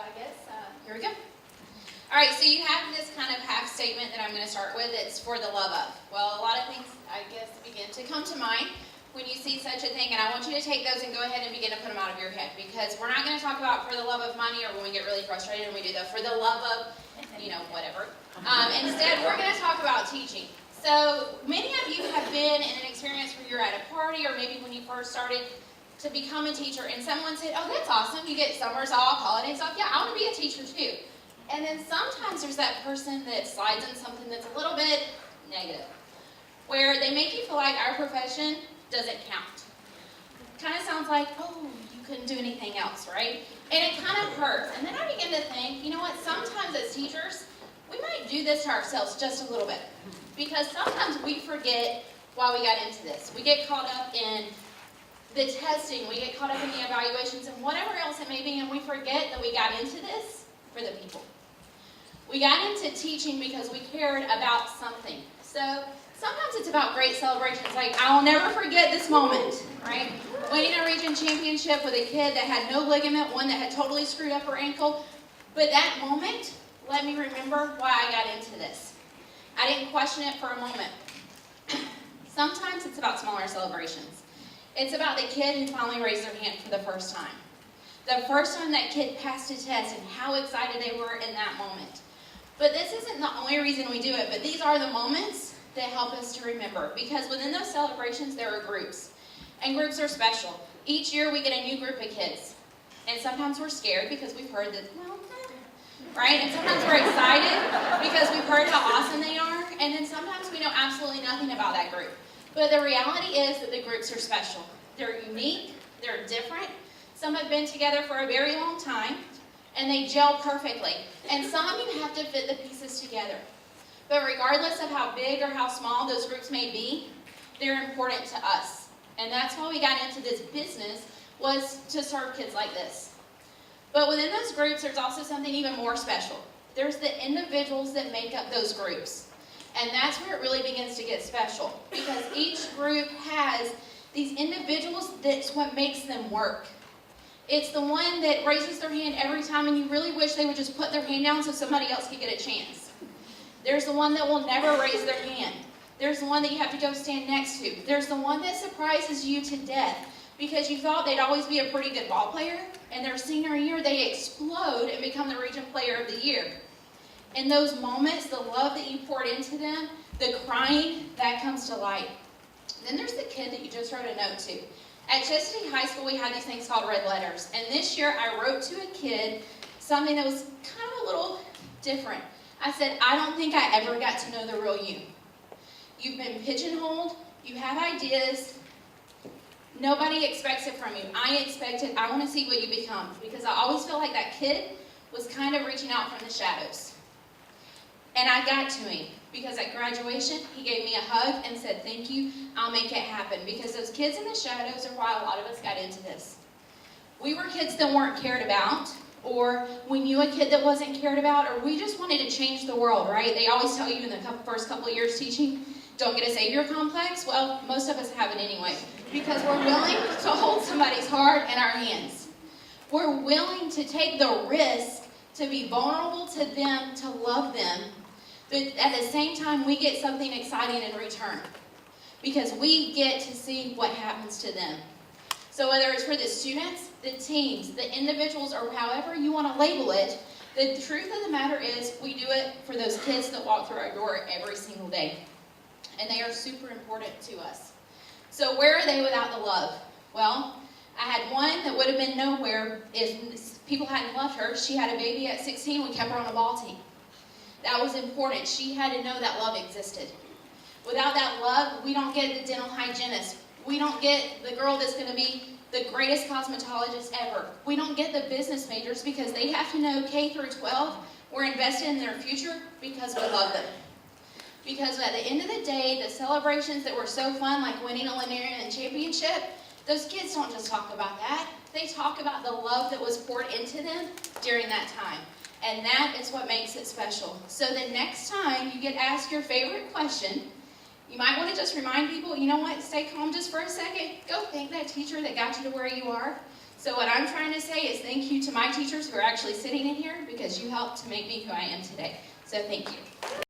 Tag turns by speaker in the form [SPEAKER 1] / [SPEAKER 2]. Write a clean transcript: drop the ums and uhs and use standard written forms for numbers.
[SPEAKER 1] I guess, here we go. All right, so you have this kind of half statement that I'm going to start with. It's for the love of. Well, a lot of things, I guess, begin to come to mind when you see such a thing, and I want you to take those and go ahead and begin to put them out of your head, because we're not going to talk about for the love of money, or when we get really frustrated and we do the for the love of, whatever. Instead, we're going to talk about teaching. So many of you have been in an experience where you're at a party, or maybe when you first started to become a teacher, and someone said, oh, that's awesome, you get summers off, holidays off, yeah, I want to be a teacher too. And then sometimes there's that person that slides in something that's a little bit negative, where they make you feel like our profession doesn't count. Kind of sounds like, oh, you couldn't do anything else, right? And it kind of hurts. And then I begin to think, you know what, sometimes as teachers, we might do this to ourselves just a little bit. Because sometimes we forget why we got into this. We get caught up in the testing, we get caught up in the evaluations, and whatever else it may be, and we forget that we got into this for the people. We got into teaching because we cared about something. So sometimes it's about great celebrations, like I will never forget this moment, right? Winning a region championship with a kid that had no ligament, one that had totally screwed up her ankle. But that moment let me remember why I got into this. I didn't question it for a moment. Sometimes it's about smaller celebrations. It's about the kid who finally raised their hand for the first time. The first time that kid passed a test and how excited they were in that moment. But this isn't the only reason we do it, but these are the moments that help us to remember. Because within those celebrations, there are groups. And groups are special. Each year we get a new group of kids. And sometimes we're scared because we've heard that, right? And sometimes we're excited because we've heard how awesome they are. And then sometimes we know absolutely nothing about that group. But the reality is that the groups are special. They're unique. They're different. Some have been together for a very long time, and they gel perfectly. And some of you have to fit the pieces together. But regardless of how big or how small those groups may be, they're important to us. And that's why we got into this business, was to serve kids like this. But within those groups, there's also something even more special. There's the individuals that make up those groups. And that's where it really begins to get special. Because each group has these individuals that's what makes them work. It's the one that raises their hand every time and you really wish they would just put their hand down so somebody else could get a chance. There's the one that will never raise their hand. There's the one that you have to go stand next to. There's the one that surprises you to death because you thought they'd always be a pretty good ball player, and their senior year they explode and become the region player of the year. In those moments, the love that you poured into them, the crying, that comes to light. Then there's the kid that you just wrote a note to. At Chesapeake High School, we had these things called red letters. And this year, I wrote to a kid something that was kind of a little different. I said, I don't think I ever got to know the real you. You've been pigeonholed. You have ideas. Nobody expects it from you. I expect it. I want to see what you become. Because I always feel like that kid was kind of reaching out from the shadows. And I got to him. Because at graduation, he gave me a hug and said, thank you, I'll make it happen. Because those kids in the shadows are why a lot of us got into this. We were kids that weren't cared about, or we knew a kid that wasn't cared about, or we just wanted to change the world, right? They always tell you in the first couple of years teaching, don't get a savior complex. Well, most of us have it anyway. Because we're willing to hold somebody's heart in our hands. We're willing to take the risk to be vulnerable to them, to love them. But at the same time, we get something exciting in return because we get to see what happens to them. So whether it's for the students, the teams, the individuals, or however you want to label it, the truth of the matter is we do it for those kids that walk through our door every single day. And they are super important to us. So where are they without the love? Well, I had one that would have been nowhere if people hadn't loved her. She had a baby at 16. We kept her on a ball team. That was important. She had to know that love existed. Without that love, we don't get the dental hygienist. We don't get the girl that's going to be the greatest cosmetologist ever. We don't get the business majors because they have to know K through 12. We're invested in their future because we love them. Because at the end of the day, the celebrations that were so fun, like winning a Linarian championship, those kids don't just talk about that. They talk about the love that was poured into them during that time. And that is what makes it special. So the next time you get asked your favorite question, you might want to just remind people, you know what, stay calm just for a second. Go thank that teacher that got you to where you are. So what I'm trying to say is thank you to my teachers who are actually sitting in here because you helped to make me who I am today. So thank you.